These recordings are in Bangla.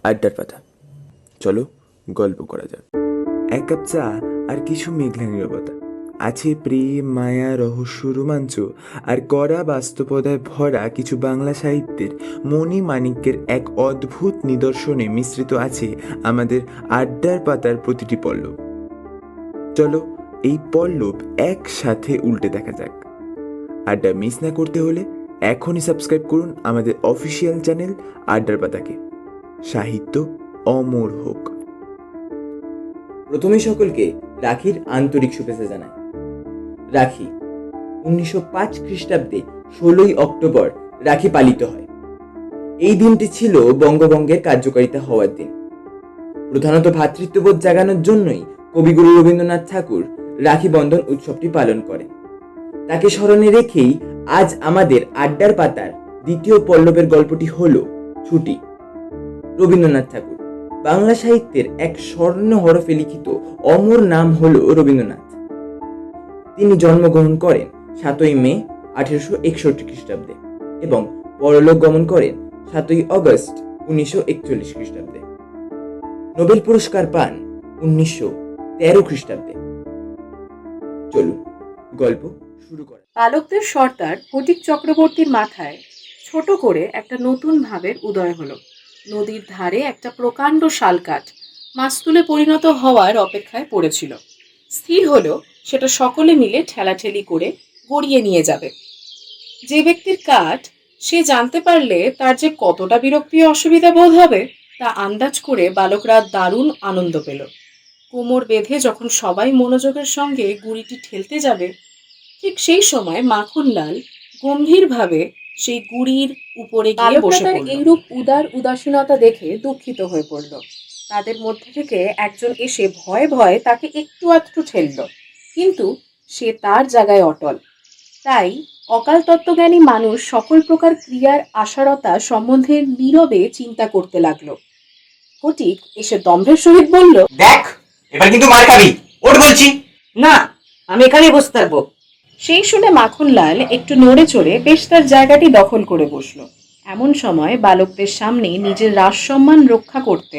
আড্ডার পাতা। চলো গল্প করা যাক। এক কাপ চা আর কিছু মেঘলা নীরবতা, আছে প্রেম, মায়া, রহস্য, রোমাঞ্চ আর কড়া বাস্তবতায় ভরা কিছু বাংলা সাহিত্যের মণিমাণিক্যের এক অদ্ভুত নিদর্শনে মিশ্রিত আছে আমাদের আড্ডার পাতার প্রতিটি পল্লব। চলো এই পল্লব একসাথে উল্টে দেখা যাক। আড্ডা মিস না করতে হলে এখনই সাবস্ক্রাইব করুন আমাদের অফিসিয়াল চ্যানেল আড্ডার পাতাকে। সাহিত্য অমর হোক। প্রথমে সকলকে রাখির আন্তরিক শুভেচ্ছা জানাই। রাখি 1905 খ্রিস্টাব্দে 16ই অক্টোবর রাখি পালিত হয়। এই দিনটি ছিল বঙ্গভঙ্গের কার্যকারিতা হওয়ার দিন। প্রধানত ভ্রাতৃত্ববোধ জাগানোর জন্যই কবিগুরু রবীন্দ্রনাথ ঠাকুর রাখি বন্ধন উৎসবটি পালন করেন। তাকে স্মরণে রেখেই আজ আমাদের আড্ডার পাতার দ্বিতীয় পল্লবের গল্পটি হল ছুটি। রবীন্দ্রনাথ ঠাকুর বাংলা সাহিত্যের এক স্বর্ণ হরফে লিখিত অমর নাম হল রবীন্দ্রনাথ। তিনি জন্মগ্রহণ করেন 7ই মে 1861 খ্রিস্টাব্দে এবং পরলোক গমন করেন 7ই অগস্ট 1941 খ্রিস্টাব্দে। নোবেল পুরস্কার পান 1913 খ্রিস্টাব্দে। চলুন গল্প শুরু করা। বালকদের সর্দার ফটিক চক্রবর্তীর মাথায় ছোট করে একটা নতুন ভাবের উদয় হলো। নদীর ধারে একটা প্রকাণ্ড শালকাঠ মাস্তুলে পরিণত হওয়ার অপেক্ষায় পড়েছিল। স্থির হলো সেটা সকলে মিলে ঠেলাঠেলি করে গড়িয়ে নিয়ে যাবে। যে ব্যক্তির কাঠ সে জানতে পারলে তার যে কতটা বিরক্তি ও অসুবিধা বোধ হবে তা আন্দাজ করে বালকরা দারুণ আনন্দ পেল। কোমর বেঁধে যখন সবাই মনোযোগের সঙ্গে গুড়িটি ঠেলতে যাবে, ঠিক সেই সময় মাখনলাল গম্ভীরভাবে সেই গুড়ির উপরে গিয়ে বসে পড়ল। এইরূপ উদার উদাসীনতা দেখে দুঃখিত হয়ে পড়ল। তাদের মধ্যে থেকে একজন এসে ভয়ে ভয়ে তাকে একটু আধটু ঠেলল, কিন্তু সে তার জায়গায় অটল। তাই অকাল তত্ত্বজ্ঞানী মানুষ সকল প্রকার ক্রিয়ার আশারতা সম্বন্ধে নীরবে চিন্তা করতে লাগলো। ফটিক এসে দম্ভের সহিত বলল, দেখ, এবার কিন্তু মার খাবি, ওঠ বলছি। না, আমি এখানেই বসে থাকবো। সেই শুনে মাখনলাল একটু নড়ে চড়ে বেশ তার জায়গাটি দখল করে বসলো। এমন সময় বালকদের সামনে নিজের রাজসম্মান রক্ষা করতে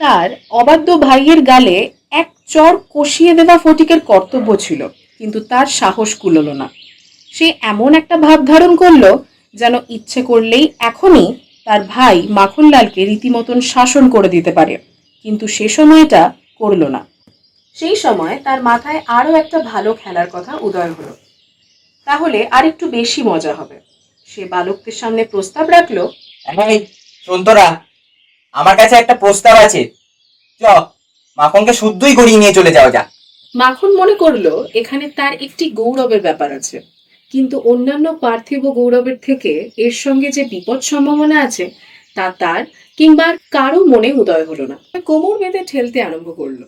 তার অবাধ্য ভাইয়ের গালে এক চড় কষিয়ে দেওয়া ফটিকের কর্তব্য ছিল, কিন্তু তার সাহস কুলোলো না। সে এমন একটা ভাব ধারণ করলো যেন ইচ্ছে করলেই এখনই তার ভাই মাখনলালকে রীতিমতন শাসন করে দিতে পারে, কিন্তু সে সময়টা করলো না। সেই সময় তার মাথায় আরও একটা ভালো খেলার কথা উদয় হলো। তাহলে আর একটু বেশি মজা হবে। সে বালকদের সামনে প্রস্তাব রাখলো, এই শোন তোরা, আমার কাছে একটা প্রস্তাব আছে। চ, মাখনকে শুদ্ধই গড়িয়ে নিয়ে চলে যাওয়া যাক। মাখন মনে করলো এখানে তার একটি গৌরবের ব্যাপার আছে, কিন্তু অন্যান্য পার্থিব গৌরবের থেকে এর সঙ্গে যে বিপদ সম্ভাবনা আছে তা তার কিংবা কারো মনে উদয় হলো না। কোমর বেঁধে ঠেলতে আরম্ভ করলো।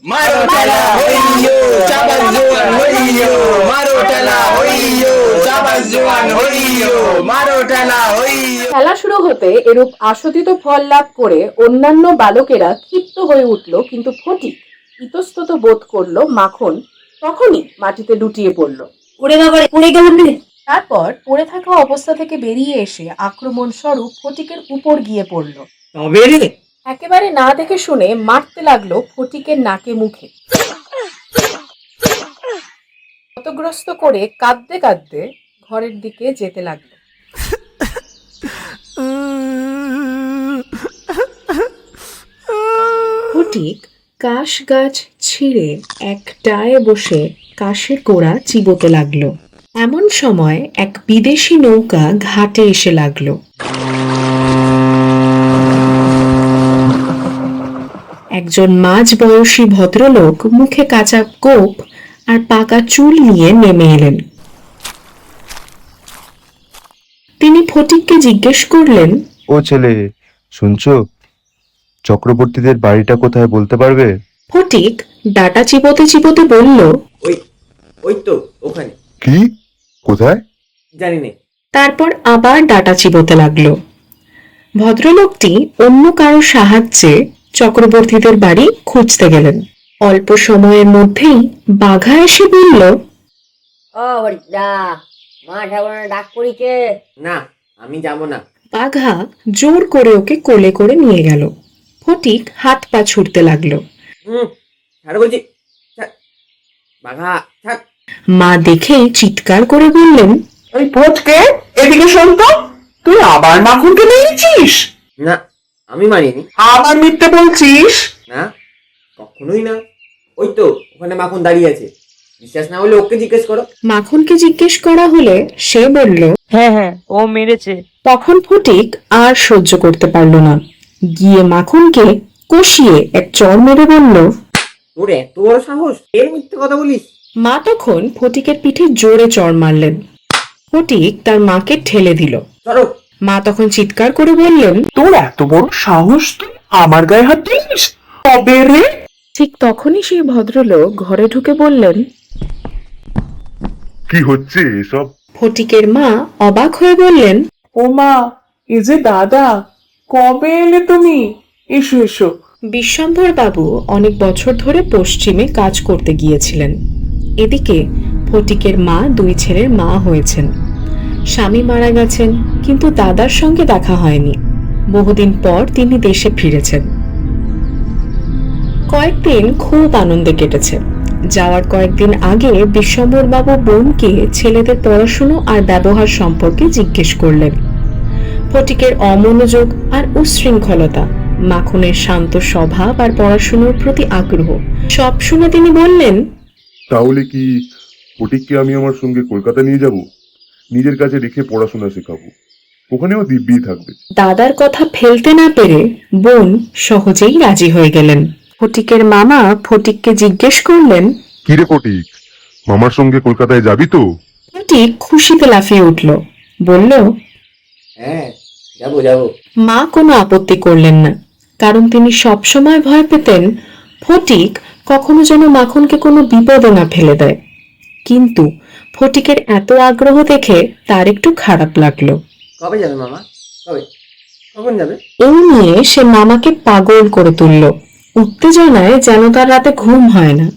খেলা শুরু হতে এরূপ আশোদিত ফল লাভ করে অন্যান্য বালকেরা ক্ষিপ্ত হয়ে উঠল, কিন্তু ফটিক ইতস্তত বোধ করলো মাখন তখনই মাটিতে লুটিয়ে পড়লো। ওরে বাবা, পড়ে গেলাম রে। তারপর পড়ে থাকা অবস্থা থেকে বেরিয়ে এসে আক্রমণ স্বরূপ ফটিকের উপর গিয়ে পড়ল। তবে রে, একেবারে না দেখে শুনে মারতে লাগলো ফটিকের নাকে মুখে। ক্ষতগ্রস্ত করে কাঁদতে কাঁদতে ঘরের দিকে যেতে লাগলো। ফটিক কাশ গাছ ছিঁড়ে এক ডায়ে বসে কাশের গোড়া চিবোতে লাগলো। এমন সময় এক বিদেশি নৌকা ঘাটে এসে লাগলো। একজন মাঝ বয়সী ভদ্রলোক মুখে কাঁচা কোপ আর পাকা চুল নিয়ে নেমে এলেন। তিনি ফটিককে জিজ্ঞেস করলেন, ও ছেলে, শুনছো? চক্রবর্তীদের বাড়িটা কোথায় বলতে পারবে? ফটিক ডাটা চিবোতে চিবোতে বলল, ওই ওই তো ওখানে। কি? কোথায়? জানি না। তারপর আবার ডাটা চিবোতে লাগলো। ভদ্রলোকটি অন্য কারো সাহায্যে চক্রবর্তীদের বাড়ি খুঁজতে গেলেন। অল্প সময়ের মধ্যেই বাঘা এসে বলল, ও বড়দা, মা ঠাকুর ডাক করিছে। না, আমি যাব না। বাঘা জোর করে ওকে কোলে করে নিয়ে গেল। ফটিক হাত পা ছুটতে লাগলো। ছাড় বলছি, ছাড়। বাঘা ছাড়। মা দেখেই চিৎকার করে বললেন, ওই ফটকে, এদিকে শোন তো, তুই আবার মাখনকে মেরেছিস? না, আমি মারিনি। আবার মিথ্যে বলছিস? না, কখনোই না। ওই তো ওখানে মাখন দাঁড়িয়ে আছে, বিশ্বাস না হলে ওকে জিজ্ঞেস করো। মাখনকে জিজ্ঞেস করা হলে সে বলল, হ্যাঁ হ্যাঁ, ও মেরেছে। তখন ফটিক আর সহ্য করতে পারল না, গিয়ে মাখনকে কষিয়ে এক চড় মেরে বলল। তোর এত বড় সাহস, এর মিথ্যে কথা বলিস? মা তখন ফটিকের পিঠে জোরে চড় মারলেন। ফটিক তার মাকে ঠেলে দিল। চলো। মা তখন চিৎকার করে বললেন, তোর এত বড় সাহস, তুই আমার গায়ে হাত দিস? তবে রে। ঠিক তখনই সেই ভদ্রলোক ঘরে ঢুকে বললেন। কি হচ্ছে এসব? ফটিকের মা অবাক হয়ে বললেন, ও মা, এ যে দাদা, কবে এলে তুমি? এসো এসো। বিশ্বম্ভর বাবু অনেক বছর ধরে পশ্চিমে কাজ করতে গিয়েছিলেন। এদিকে ফটিকের মা দুই ছেলের মা হয়েছেন। স্বামী মারা গেছেন, কিন্তু দাদার সঙ্গে দেখা হয়নি। বহুদিন পর তিনি দেশে ফিরেছেন। কয়েকদিন খুব আনন্দে কেটেছে। যাওয়ার কয়েকদিন আগে বিশ্বম্ভর বাবু বোনকে ছেলেদের পড়াশুনো আর ব্যবহার সম্পর্কে জিজ্ঞেস করলেন। ফটিকের অমনোযোগ আর উচ্ছৃঙ্খলতা, মাখনের শান্ত স্বভাব আর পড়াশুনোর প্রতি আগ্রহ সব শুনে তিনি বললেন, তাহলে কি ফটিককে আমি আমার সঙ্গে কলকাতা নিয়ে যাব? নিজের কাছে রেখে পড়াশোনা শেখাবো, ওখানেও দিব্যি থাকবে। দাদার কথা ফেলতে না পেরে বোন সহজেই রাজি হয়ে গেলেন। ফটিকের মামা ফটিককে জিজ্ঞেস করলেন, কিরে ফটিক, মামার সঙ্গে কলকাতায় যাবি তো? ফটিক খুশিতে লাফিয়ে উঠল, বলল, হ্যাঁ, যাবো যাবো। মা কোনো আপত্তি করলেন না, কারণ তিনি সবসময় ভয় পেতেন ফটিক কখনো যেন মাখনকে কোনো বিপদে না ফেলে দেয়। কিন্তু ফটিকের এত আগ্রহ দেখে তার একটু খারাপ লাগলো। কবে যাবে মামা? কবে? কখন যাবে? এই নিয়ে সে মামাকে পাগল করে তুলল। উত্তেজনায় যেন তার রাতে ঘুম হয় না।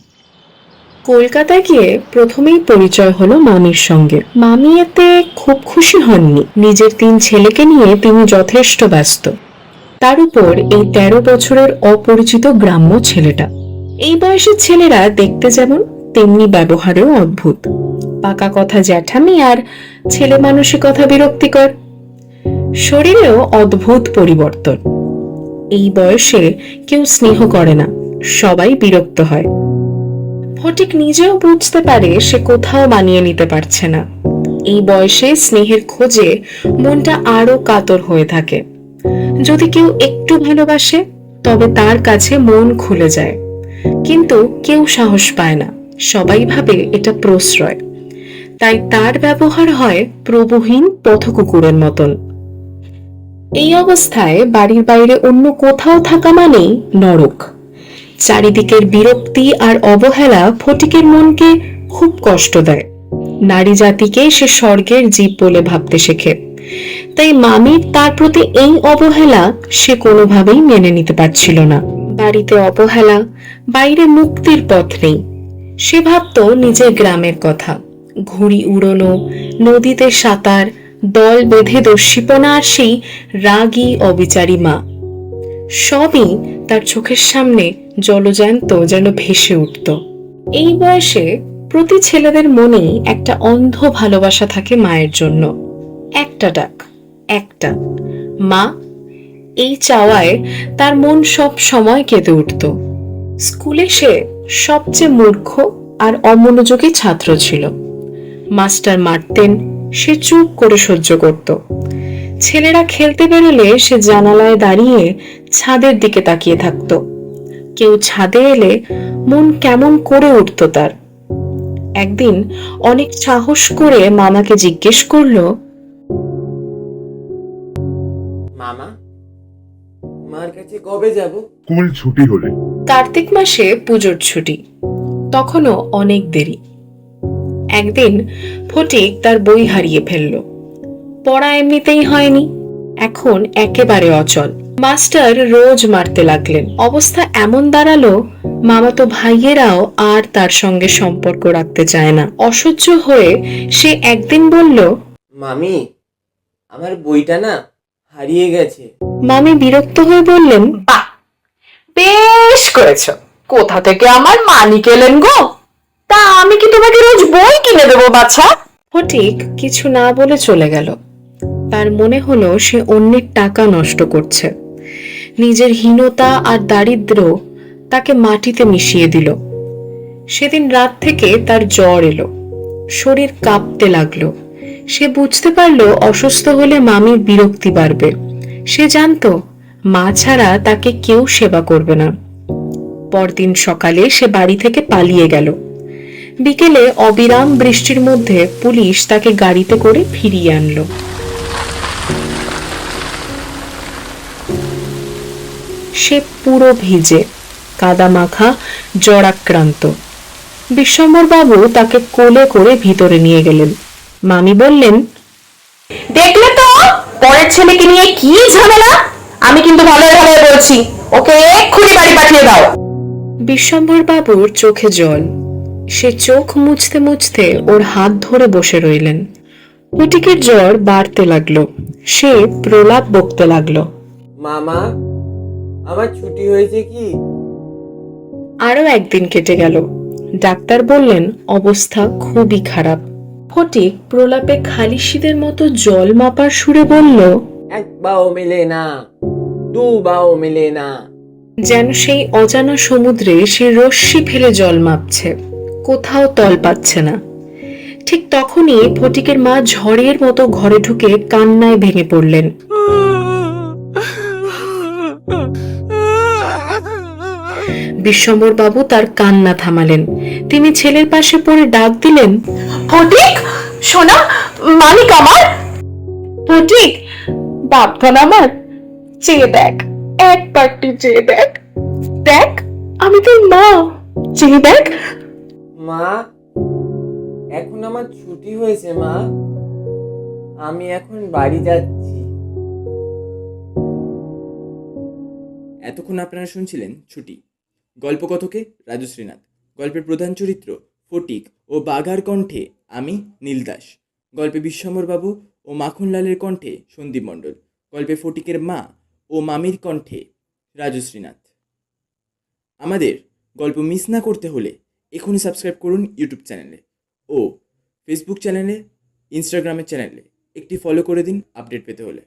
কলকাতায় গিয়ে প্রথমেই পরিচয় হলো মামির সঙ্গে। মামি এতে খুব খুশি হননি। নিজের 3 ছেলেকে নিয়ে তিনি যথেষ্ট ব্যস্ত। তার উপর এই 13 বছরের অপরিচিত গ্রাম্য ছেলেটা। এই বয়সের ছেলেরা দেখতে যেমন, তেমনি ব্যবহারেও অদ্ভুত। পাকা কথা জ্যাঠামি আর ছেলে মানসিকতা বিরক্তিকর। শরীরেও অদ্ভুত পরিবর্তন। এই বয়সে কেউ স্নেহ করে না, সবাই বিরক্ত হয়। ফটিক নিজেও বুঝতে পারে সে কোথাও মানিয়ে নিতে পারছে না। এই বয়সে স্নেহের খোঁজে মনটা আরো কাতর হয়ে থাকে। যদি কেউ একটু ভালোবাসে তবে তার কাছে মন খুলে যায়, কিন্তু কেউ সাহস পায় না। সবাই ভাবে এটা প্রশ্রয়। তাই তার ব্যবহার হয় প্রভুহীন পথকুকুরের মতন। এই অবস্থায় বাড়ির বাইরে অন্য কোথাও থাকা মানেই নরক। চারিদিকের বিরক্তি আর অবহেলা ফটিকের মনকে খুব কষ্ট দেয়। নারী জাতিকে সে স্বর্গের জীব বলে ভাবতে শেখে। তাই মামির তার প্রতি এই অবহেলা সে কোনোভাবেই মেনে নিতে পারছিল না। বাড়িতে অবহেলা, বাইরে মুক্তির পথ নেই। সে ভাবত নিজের গ্রামের কথা, ঘুড়ি উড়োনো, নদীতে সাঁতার, দল বেঁধে দস্যিপনা আর সেই রাগী অবিচারী মা। সবই তার চোখের সামনে জলজ্যান্ত যেন ভেসে উঠত। এই বয়সে প্রতি ছেলেদের মনেই একটা অন্ধ ভালোবাসা থাকে মায়ের জন্য। একটা ডাক, একটা মা, এই চাওয়ায় তার মন সব সময় কেঁদে উঠত। স্কুলে সে সবচেয়ে মূর্খ আর অমনোযোগী ছাত্র ছিল। মাস্টার মারতেন, সে চুপ করে সহ্য করত। ছেলেরা খেলতে বেরোলে সে জানালায় দাঁড়িয়ে ছাদের দিকে তাকিয়ে থাকত। কেউ ছাদে এলে মন কেমন করে উঠত তার। একদিন অনেক সাহস করে মামাকে জিজ্ঞেস করলো, মামা, মার কাছে কবে যাব? স্কুল ছুটি হলে। কার্তিক মাসে পুজোর ছুটি, তখনও অনেক দেরি। একদিন ফটিক তার বই হারিয়ে ফেলল। পড়া এমনিতেই হয়নি, এখন একেবারে অচল। মাস্টার রোজ মারতে লাগলেন। অবস্থা এমন দাঁড়ালো মামাতো ভাইয়েরাও আর তার সঙ্গে সম্পর্ক রাখতে চায় না। অসহ্য হয়ে সে একদিন বলল, মামি, আমার বইটা না হারিয়ে গেছে। মামি বিরক্ত হয়ে বললেন, বাহ, বেশ করেছো। কোথা থেকে আমার মানিক এলেন গো? তা আমি কি তোমাকে রোজ বই কিনে দেবো বাছা? ফটিক কিছু না বলে চলে গেল। তার মনে হলো সে অন্যের টাকা নষ্ট করছে। নিজের হীনতা আর দারিদ্র্য তাকে মাটিতে মিশিয়ে দিল। সেদিন রাত থেকে তার জ্বর এলো, শরীর কাঁপতে লাগলো। সে বুঝতে পারলো অসুস্থ হলে মামির বিরক্তি বাড়বে। সে জানতো মা ছাড়া তাকে কেউ সেবা করবে না। পরদিন সকালে সে বাড়ি থেকে পালিয়ে গেল। বিকেলে অবিরাম বৃষ্টির মধ্যে পুলিশ তাকে গাড়িতে করে ফিরিয়ে আনলো। সে পুরো ভিজে, কাদা মাখা, জ্বরাক্রান্ত। বিশ্বম্বর বাবু তাকে কোলে করে ভিতরে নিয়ে গেলেন। মামি বললেন, দেখলে তো পরের ছেলেকে নিয়ে কি ঝামেলা। আমি কিন্তু ভালোই ভালোই বলছি, ওকে এক্ষুনি বাড়ি পাঠিয়ে দাও। বিশ্বম্বর বাবুর চোখে জল। সে চোখ মুছতে মুছতে ওর হাত ধরে বসে রইলেন। ফটিকের জ্বর বাড়তে লাগলো। সে প্রলাপ বকতে লাগলো। মামা, আমার ছুটি হয়েছে কি? আরো একদিন কেটে গেল। ডাক্তার বললেন অবস্থা খুবই খারাপ। ফটিক প্রলাপে খালিশিদের মতো জল মাপার সুরে বলল, এক বাও মেলে না, দু বাও মেলে না। যেন সেই অজানা সমুদ্রে সে রশ্মি ফেলে জল মাপছে, কোথাও তল পাচ্ছে না। ঠিক তখনই ফটিকের মা ঝড়ের মতো ঘরে ঢুকে কান্নায় ভেঙে পড়লেন। বিশ্বম্বর বাবু তার কান্না থামালেন। তিনি ছেলের পাশে পড়ে ডাক দিলেন, ফটিক, সোনা, মানিক আমার। ফটিক, বাপধন আমার, চেয়ে দেখ, একবারটি চেয়ে দেখ। দেখ, আমি তোর মা, চেয়ে দেখ। মা, এখন আমার ছুটি হয়েছে মা, আমি এখন বাড়ি যাচ্ছি। এতক্ষণ আপনারা শুনছিলেন ছুটি, গল্পকথকে রাজু শ্রীনাথ, গল্পের প্রধান চরিত্র ফটিক ও বাঘার কণ্ঠে আমি নীল দাস, গল্পে বিশ্বম্বর বাবু ও মাখনলালের কণ্ঠে সন্দীপ মণ্ডল, গল্পে ফটিকের মা ও মামির কণ্ঠে রাজু শ্রীনাথ। আমাদের গল্প মিস না করতে হলে এখনই সাবস্ক্রাইব করুন ইউটিউব চ্যানেলে ও ফেসবুক চ্যানেলে, ইনস্টাগ্রামের চ্যানেলে একটি ফলো করে দিন আপডেট পেতে হলে।